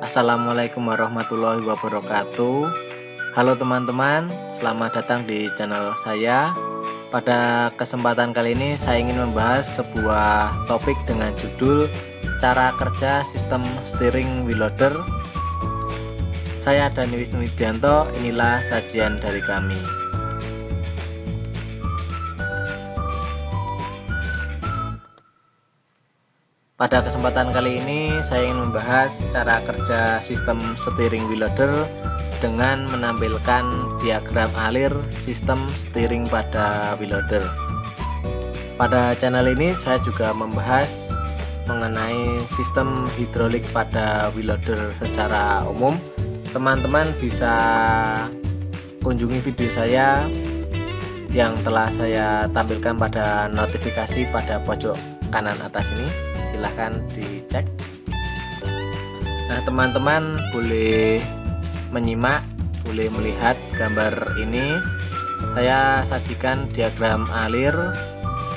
Assalamualaikum warahmatullahi wabarakatuh. Halo teman-teman, selamat datang di channel saya. Pada kesempatan kali ini saya ingin membahas sebuah topik dengan judul cara kerja sistem steering wheel loader. Saya Dani Wisnu Widianto, inilah sajian dari kami. Pada kesempatan kali ini saya ingin membahas cara kerja sistem steering wheel loader dengan menampilkan diagram alir sistem steering pada wheel loader. Pada channel ini saya juga membahas mengenai sistem hidrolik pada wheel loader secara umum. Teman-teman bisa kunjungi video saya yang telah saya tampilkan pada notifikasi pada pojok kanan atas ini. Silahkan dicek. Nah, teman-teman boleh menyimak, boleh melihat gambar ini. Saya sajikan diagram alir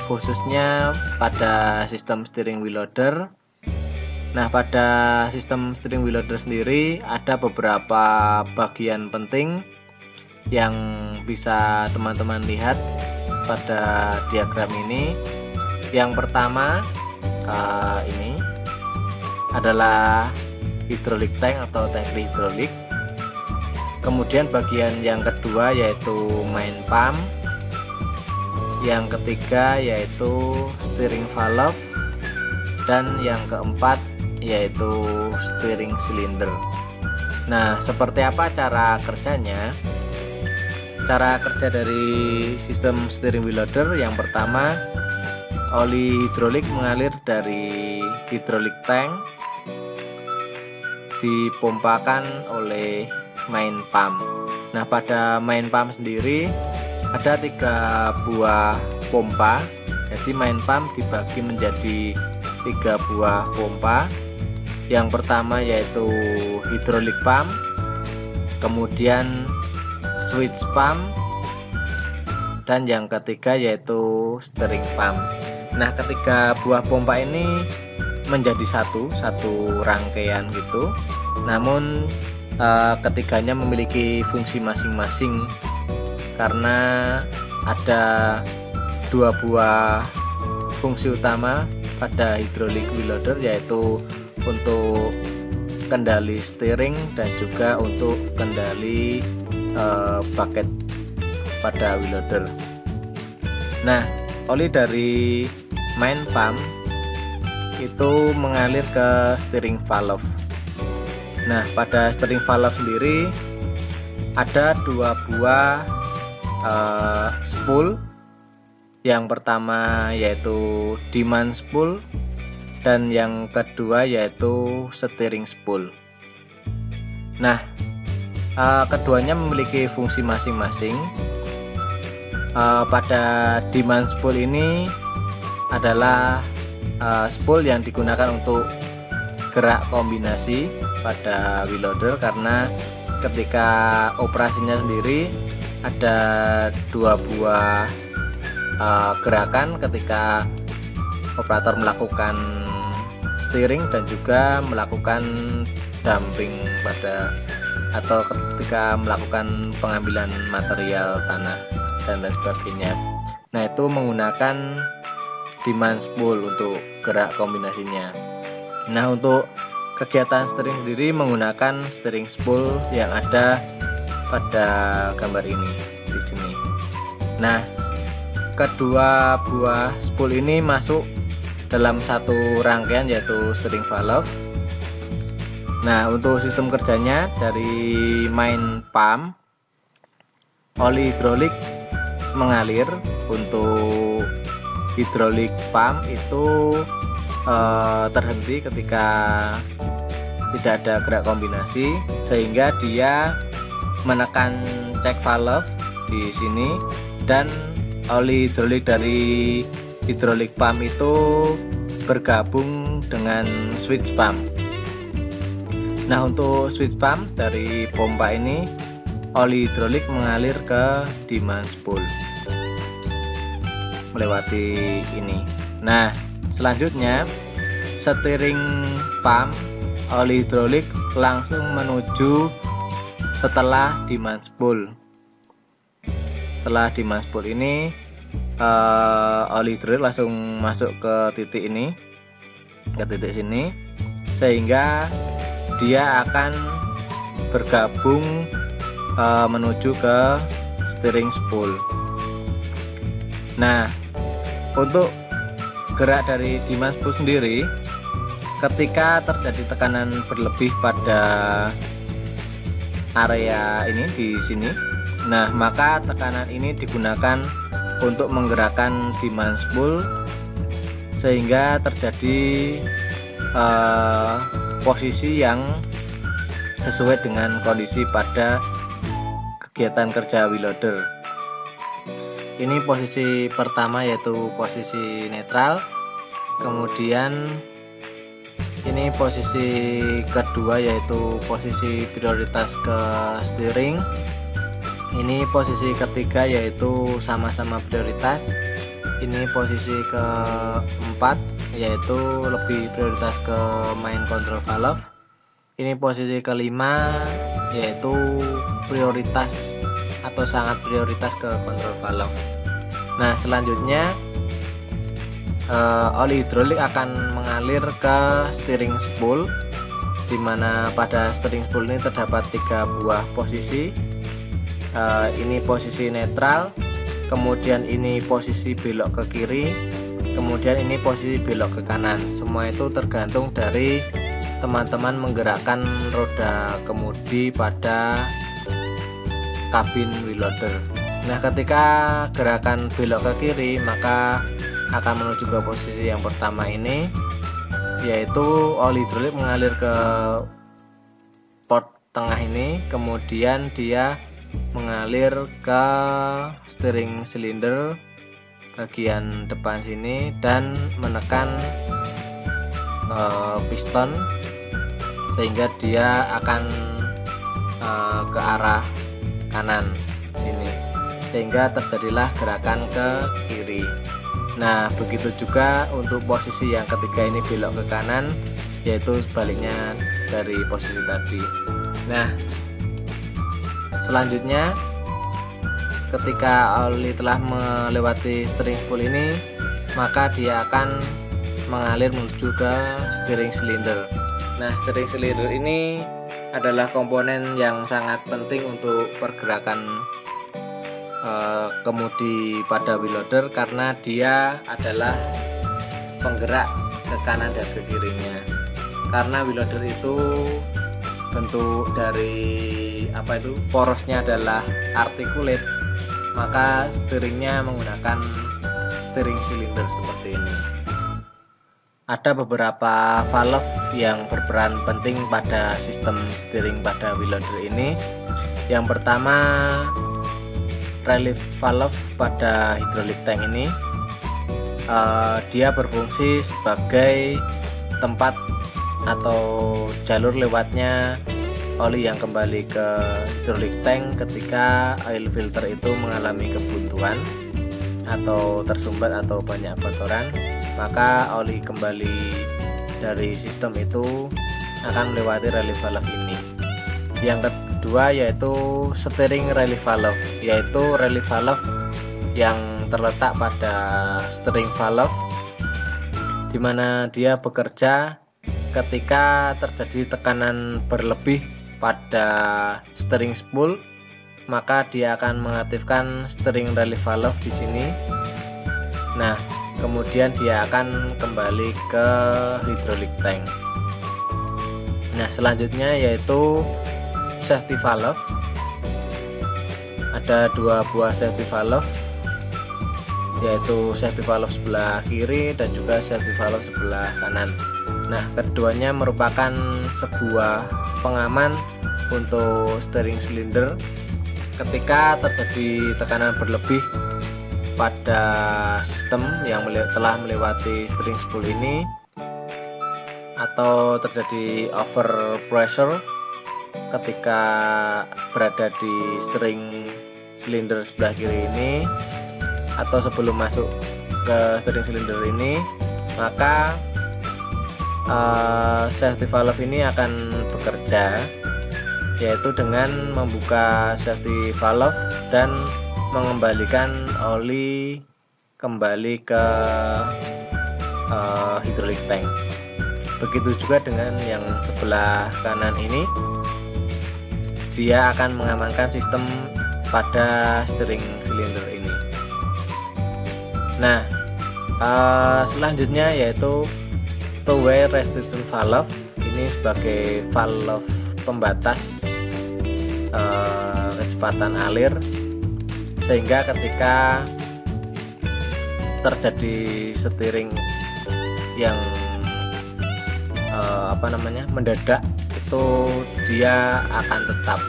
khususnya pada sistem steering wheel loader. Nah, pada sistem steering wheel loader sendiri ada beberapa bagian penting yang bisa teman-teman lihat pada diagram ini. Yang pertama ini adalah hidrolik tank atau tangki hidrolik. Kemudian bagian yang kedua yaitu main pump. Yang ketiga yaitu steering valve, dan yang keempat yaitu steering cylinder. Nah, seperti apa cara kerjanya? Cara kerja dari sistem steering wheel loader, yang pertama, oli hidrolik mengalir dari hidrolik tank, dipompakan oleh main pump. Nah, pada main pump sendiri ada 3 buah pompa. Jadi main pump dibagi menjadi 3 buah pompa. Yang pertama yaitu hidrolik pump, kemudian switch pump, dan yang ketiga yaitu steering pump. Nah, ketiga buah pompa ini menjadi satu rangkaian gitu. Namun ketiganya memiliki fungsi masing-masing karena ada 2 buah fungsi utama pada hidrolik wheel loader, yaitu untuk kendali steering dan juga untuk kendali bucket pada wheel loader. Nah, oli dari main pump itu mengalir ke steering valve. Nah, pada steering valve sendiri ada 2 buah spool. Yang pertama yaitu demand spool, dan yang kedua yaitu steering spool. Nah, keduanya memiliki fungsi masing-masing. Pada demand spool ini adalah spool yang digunakan untuk gerak kombinasi pada wheel loader, karena ketika operasinya sendiri ada 2 buah gerakan ketika operator melakukan steering dan juga melakukan dumping pada atau ketika melakukan pengambilan material tanah dan lain sebagainya. Nah, itu menggunakan demand spool untuk gerak kombinasinya. Nah, untuk kegiatan steering sendiri menggunakan steering spool yang ada pada gambar ini di sini. Nah, kedua buah spool ini masuk dalam satu rangkaian yaitu steering valve. Nah, untuk sistem kerjanya dari main pump, oli hidrolik mengalir. Untuk hidrolik pump itu terhenti ketika tidak ada gerak kombinasi, sehingga dia menekan check valve di sini, dan oli hidrolik dari hidrolik pump itu bergabung dengan switch pump. Nah, untuk switch pump dari pompa ini, oli hidrolik mengalir ke demand spool melewati ini. Nah, selanjutnya steering pump oli hidrolik langsung menuju setelah demand spool. Setelah demand spool ini oli hidrolik langsung masuk ke titik ini, ke titik sini, sehingga dia akan bergabung menuju ke steering spool. Nah, untuk gerak dari demand spool sendiri, ketika terjadi tekanan berlebih pada area ini di sini, nah maka tekanan ini digunakan untuk menggerakkan demand spool sehingga terjadi posisi yang sesuai dengan kondisi pada kegiatan kerja wheel loader. Ini posisi pertama yaitu posisi netral, kemudian ini posisi kedua yaitu posisi prioritas ke steering, ini posisi ketiga yaitu sama-sama prioritas, ini posisi keempat yaitu lebih prioritas ke main control valve, ini posisi kelima yaitu prioritas atau sangat prioritas ke control valve. Nah, selanjutnya oli hidrolik akan mengalir ke steering spool, di mana pada steering spool ini terdapat 3 buah posisi. Ini posisi netral, kemudian ini posisi belok ke kiri, kemudian ini posisi belok ke kanan. Semua itu tergantung dari teman-teman menggerakkan roda kemudi pada kabin wheel loader. Nah, ketika gerakan belok ke kiri, maka akan menuju ke posisi yang pertama ini, yaitu oli hidrolik mengalir ke port tengah ini, kemudian dia mengalir ke steering cylinder bagian depan sini dan menekan piston sehingga dia akan ke arah kanan sini, sehingga terjadilah gerakan ke kiri. Nah, begitu juga untuk posisi yang ketiga ini belok ke kanan, yaitu sebaliknya dari posisi tadi. Nah, selanjutnya ketika oli telah melewati steering spool ini, maka dia akan mengalir menuju ke steering cylinder. Nah, steering cylinder ini adalah komponen yang sangat penting untuk pergerakan kemudi pada wheel loader karena dia adalah penggerak ke kanan dan ke kirinya. Karena wheel loader itu bentuk dari porosnya adalah articulate, maka steeringnya menggunakan steering cylinder seperti ini. Ada beberapa valve yang berperan penting pada sistem steering pada wheel loader ini. Yang pertama, relief valve pada hydraulic tank ini, dia berfungsi sebagai tempat atau jalur lewatnya oli yang kembali ke hydraulic tank ketika oil filter itu mengalami kebuntuan atau tersumbat atau banyak kotoran, maka oli kembali dari sistem itu akan melewati relief valve ini. Yang kedua yaitu steering relief valve, yaitu relief valve yang terletak pada steering valve, di mana dia bekerja ketika terjadi tekanan berlebih pada steering spool, maka dia akan mengaktifkan steering relief valve di sini. Nah, kemudian dia akan kembali ke hydraulic tank. Nah, selanjutnya yaitu safety valve. Ada 2 buah safety valve, yaitu safety valve sebelah kiri dan juga safety valve sebelah kanan. Nah, keduanya merupakan sebuah pengaman untuk steering cylinder ketika terjadi tekanan berlebih pada sistem yang telah melewati steering spool ini, atau terjadi over pressure ketika berada di steering cylinder sebelah kiri ini atau sebelum masuk ke steering cylinder ini, maka safety valve ini akan bekerja, yaitu dengan membuka safety valve dan mengembalikan oli kembali ke hydraulic tank. Begitu juga dengan yang sebelah kanan ini, dia akan mengamankan sistem pada steering silinder ini. Nah, selanjutnya yaitu two-way restriction valve. Ini sebagai valve pembatas kecepatan alir, sehingga ketika terjadi steering yang mendadak, itu dia akan tetap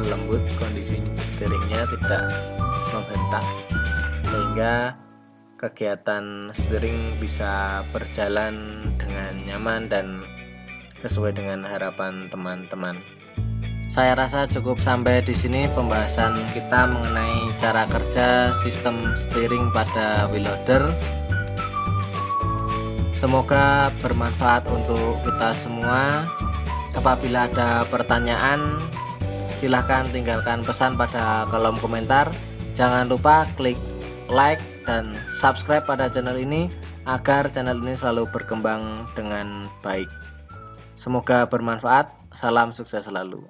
lembut, kondisi steeringnya tidak menghentak, sehingga kegiatan steering bisa berjalan dengan nyaman dan sesuai dengan harapan teman-teman. Saya rasa cukup sampai di sini pembahasan kita mengenai cara kerja sistem steering pada wheel loader. Semoga bermanfaat untuk kita semua. Apabila ada pertanyaan, silahkan tinggalkan pesan pada kolom komentar. Jangan lupa klik like dan subscribe pada channel ini agar channel ini selalu berkembang dengan baik. Semoga bermanfaat. Salam sukses selalu.